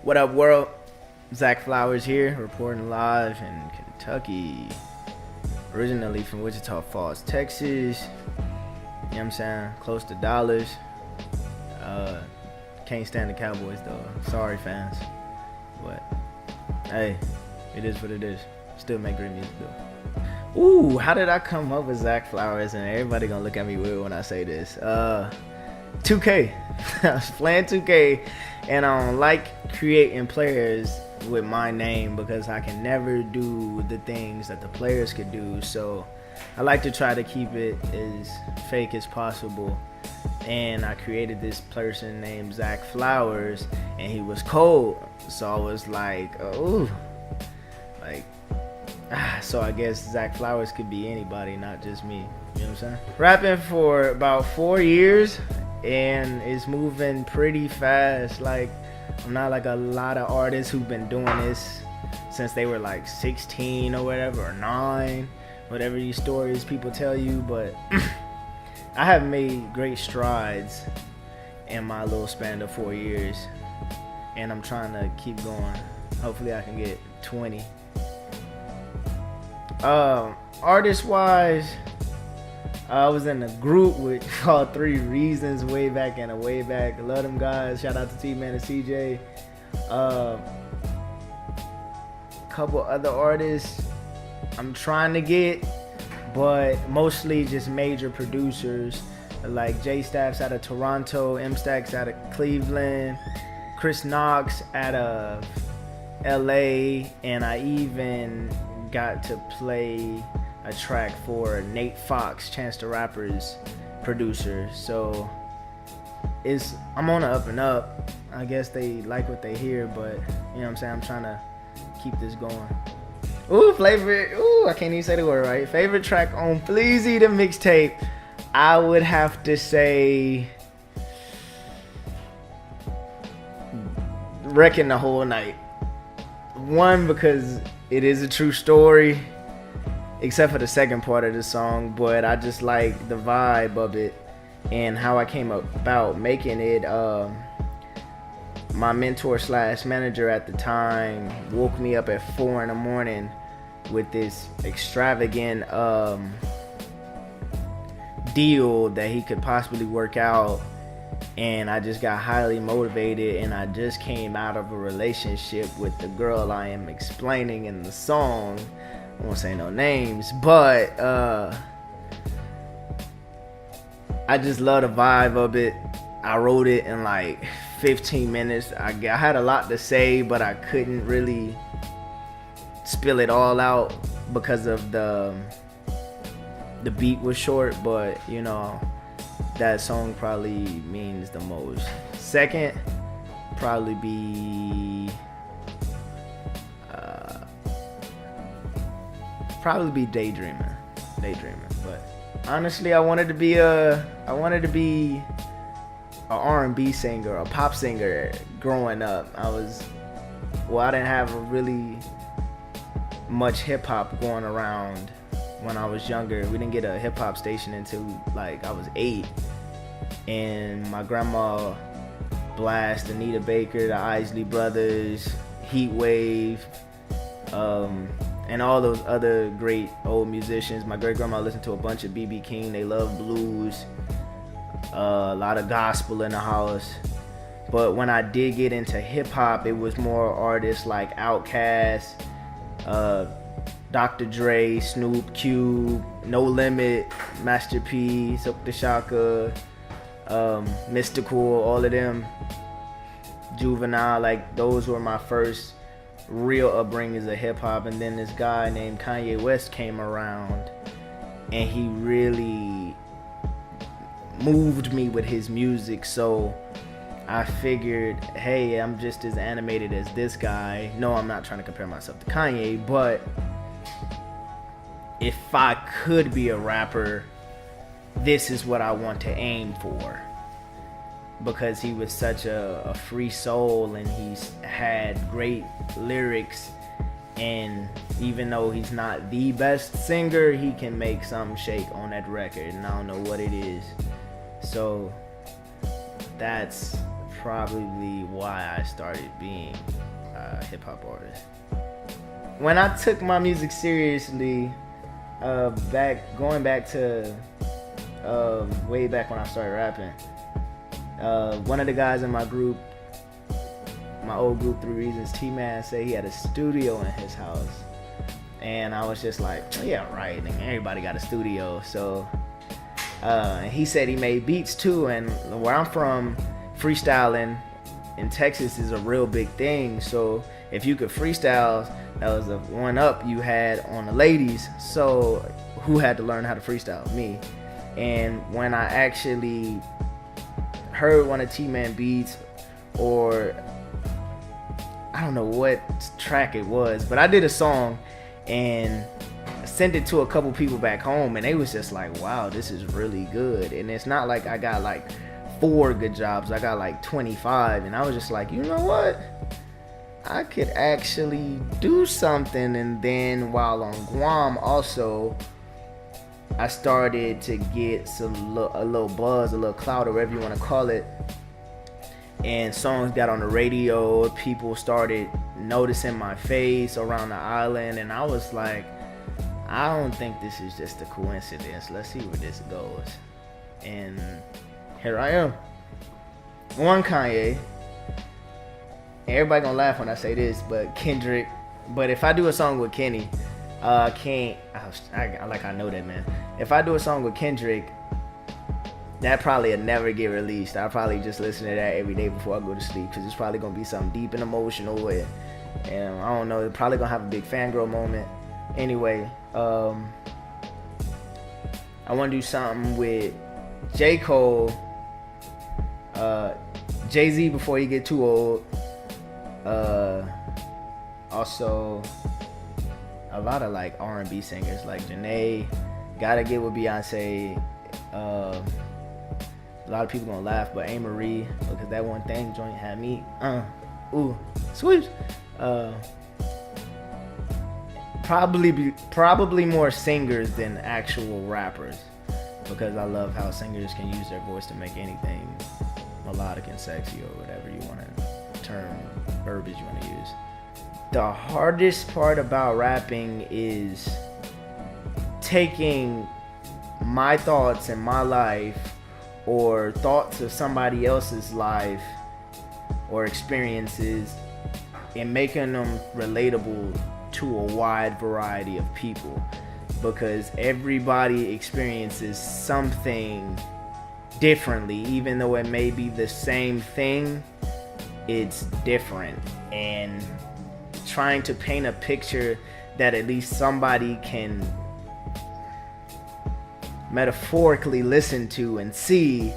What up, world? Zach Flowers here, reporting live in Kentucky. Originally from Wichita Falls, Texas. You know what I'm saying? Close to Dallas. Can't stand the Cowboys though. Sorry, fans. But hey, it is what it is. Still make great music though. Ooh, how did I come up with Zach Flowers? And everybody gonna look at me weird when I say this. 2K. I was playing 2K, and I don't like creating players with my name because I can never do the things that the players could do. So I like to try to keep it as fake as possible. And I created this person named Zach Flowers, and he was cold. So I was like, oh, so I guess Zach Flowers could be anybody, not just me. You know what I'm saying? Rapping for about 4 years, and it's moving pretty fast. Like, I'm not like a lot of artists who've been doing this since they were like 16 or whatever, or 9, whatever these stories people tell you, but I have made great strides in my little span of 4 years, and I'm trying to keep going. Hopefully I can get 20. Artist wise, I was in a group called 3 Reasons way back. I love them guys. Shout out to T-Man and CJ. Couple other artists I'm trying to get, but mostly just major producers like J Staffs out of Toronto, M Stacks out of Cleveland, Chris Knox out of LA, and I even got to play a track for Nate Fox, Chance the Rapper's producer. So I'm on the up and up. I guess they like what they hear, but you know what I'm saying, I'm trying to keep this going. I can't even say the word right. Favorite track on Fleazy the mixtape, I would have to say Wrecking the Whole Night. One, because it is a true story, except for the second part of the song, but I just like the vibe of it and how I came about making it. My mentor / manager at the time woke me up at 4 in the morning with this extravagant deal that he could possibly work out, and I just got highly motivated, and I just came out of a relationship with the girl I am explaining in the song. I won't say no names, but I just love the vibe of it. I wrote it in like 15 minutes. I had a lot to say, but I couldn't really spill it all out because of the beat was short, but you know, that song probably means the most. Second, probably be Daydreaming. But honestly, I wanted to be a R&B singer, a pop singer growing up. I didn't have really much hip hop going around when I was younger. We didn't get a hip hop station until like I was 8, and my grandma blast Anita Baker, the Isley Brothers, Heat Wave, and all those other great old musicians. My great grandma listened to a bunch of B.B. King. They love blues, a lot of gospel in the house. But when I did get into hip hop, it was more artists like Outkast, Dr. Dre, Snoop, Cube, No Limit, Master P, Silk the Shaka, Mystical, all of them, Juvenile. Like, those were my first real upbringings of hip hop. And then this guy named Kanye West came around, and he really moved me with his music. So I figured, hey, I'm just as animated as this guy. No, I'm not trying to compare myself to Kanye, but if I could be a rapper, this is what I want to aim for. Because he was such a free soul, and he's had great lyrics, and even though he's not the best singer, he can make something shake on that record, and I don't know what it is. So that's probably why I started being a hip hop artist. When I took my music seriously, going back to way back when I started rapping, one of the guys in my group, my old group 3 Reasons, T-Man, said he had a studio in his house. And I was just like, oh, yeah, right, and everybody got a studio. So he said he made beats too, and where I'm from, freestyling in Texas is a real big thing. So if you could freestyle, that was the one up you had on the ladies. So who had to learn how to freestyle? Me. And when I actually heard one of T-Man beats, or I don't know what track it was, but I did a song and sent it to a couple people back home, and they was just like, wow, this is really good. And it's not like I got like 4 good jobs, I got like 25. And I was just like, you know what, I could actually do something. And then while on Guam also, I started to get a little buzz, a little clout, or whatever you want to call it, and songs got on the radio. People started noticing my face around the island, and I was like, I don't think this is just a coincidence. Let's see where this goes. And here I am. One Kanye. Everybody gonna laugh when I say this, but Kendrick. But if I do a song with Kenny, I know that, man. If I do a song with Kendrick, that probably will never get released. I'll probably just listen to that every day before I go to sleep, because it's probably gonna be something deep and emotional, and I don't know, it's probably gonna have a big fangirl moment. Anyway, I want to do something with J. Cole, Jay-Z before he get too old. Also, a lot of like R&B singers like Janae, Gotta Get with Beyonce. A lot of people gonna laugh, but A. Marie, because that one thing joint had me, sweet. Probably more singers than actual rappers, because I love how singers can use their voice to make anything melodic and sexy, or whatever you want to term, verbiage you want to use. The hardest part about rapping is taking my thoughts in my life, or thoughts of somebody else's life or experiences, and making them relatable to a wide variety of people, because everybody experiences something differently. Even though it may be the same thing, it's different. And trying to paint a picture that at least somebody can metaphorically listen to and see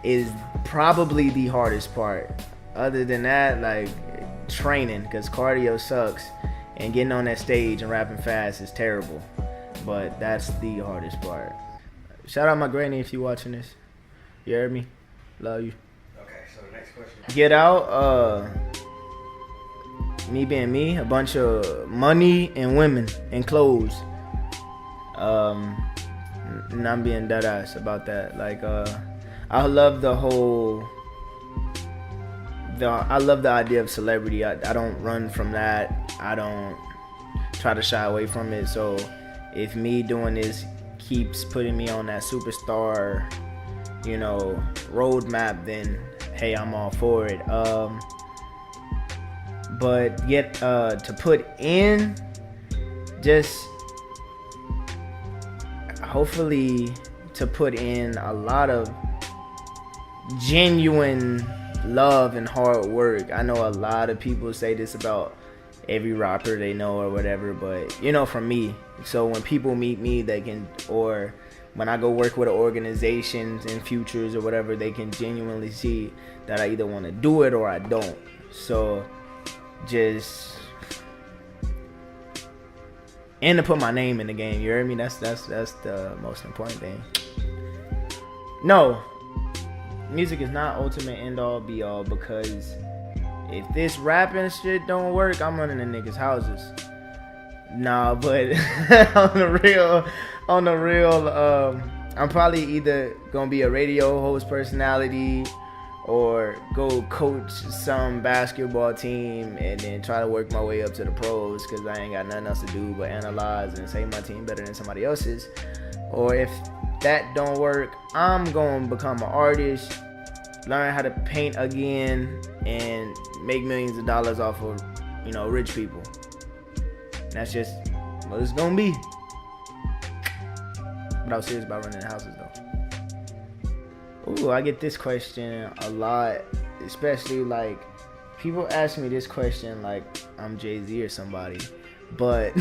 is probably the hardest part. Other than that, like training, because cardio sucks, and getting on that stage and rapping fast is terrible. But that's the hardest part. Shout out my granny if you watching this. You heard me? Love you. Okay, so next question. Get Out, me being me, a bunch of money and women and clothes. And I'm being dead ass about that. Like, I love the idea of celebrity. I don't run from that. I don't try to shy away from it. So if me doing this keeps putting me on that superstar, roadmap, then hey, I'm all for it. But yet to put in, just hopefully to put in a lot of genuine love and hard work. I know a lot of people say this about every rapper they know or whatever, but from me, so when people meet me, they can, or when I go work with an organization in futures or whatever, they can genuinely see that I either want to do it or I don't. So just, and to put my name in the game, you heard me? That's the most important thing. No, music is not ultimate end all be all, because if this rapping shit don't work, I'm running the niggas' houses. Nah, but on the real, I'm probably either gonna be a radio host personality or go coach some basketball team and then try to work my way up to the pros because I ain't got nothing else to do but analyze and say my team better than somebody else's. Or if that don't work, I'm gonna become an artist, learn how to paint again, and make millions of dollars off of, rich people. That's just what it's gonna be. But I was serious about running the houses though. Ooh, I get this question a lot, especially like people ask me this question like I'm Jay-Z or somebody, but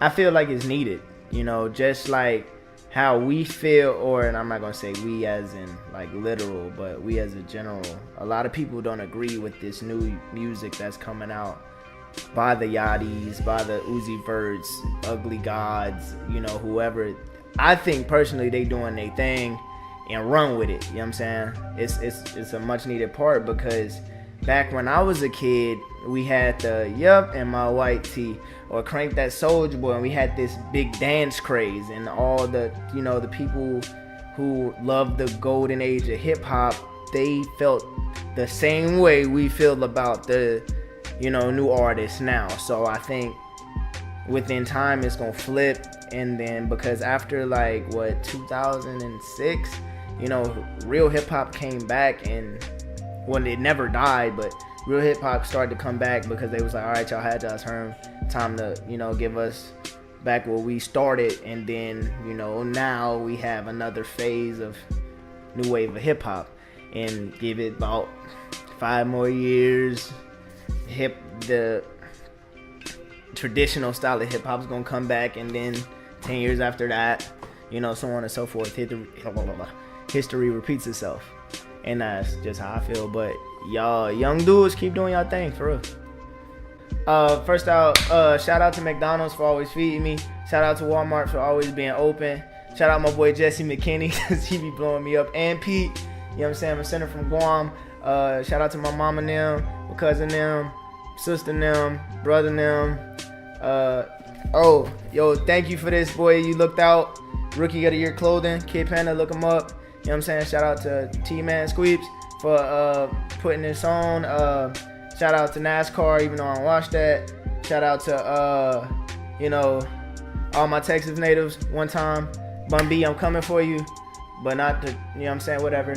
I feel like it's needed, just like how we feel, and I'm not gonna say we as in like literal, but we as a general. A lot of people don't agree with this new music that's coming out by the Yachties, by the Uzi Verts, Ugly Gods, whoever. I think personally they doing their thing and run with it. You know what I'm saying? It's a much needed part because back when I was a kid, we had the Yup and My White Tee or Crank That Soulja Boy, and we had this big dance craze, and all the the people who loved the golden age of hip hop, they felt the same way we feel about the new artists now. So I think within time it's gonna flip, and then because after 2006, real hip hop came back, and it never died, but real hip hop started to come back because they was like, all right, y'all had y'all's turn, time to give us back what we started, and then now we have another phase of new wave of hip hop, and give it about 5 more years, the traditional style of hip hop is gonna come back, and then 10 years after that, so on and so forth. History repeats itself, and that's just how I feel. But y'all young dudes, keep doing y'all thing for real. First out, shout out to McDonald's for always feeding me. Shout out to Walmart for always being open. Shout out my boy Jesse McKinney because he be blowing me up, and Pete. I'm saying, I'm a center from Guam. Shout out to my mom and them, my cousin them, sister them, brother them. Thank you for this, boy. You looked out. Rookie of the Year clothing, Kid Panda, look him up. You know what I'm saying? Shout out to T-Man Squeeps for putting this on. Shout out to NASCAR, even though I don't watch that. Shout out to all my Texas natives. One time, Bun B, I'm coming for you, but not the, what I'm saying, whatever.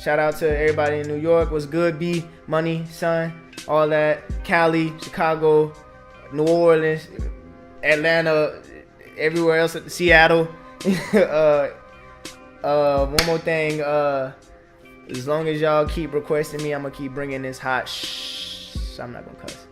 Shout out to everybody in New York. What's good, B? Money, son, all that. Cali, Chicago, New Orleans, Atlanta, everywhere else, Seattle. One more thing. As long as y'all keep requesting me, I'm gonna keep bringing this hot. I'm not gonna cuss.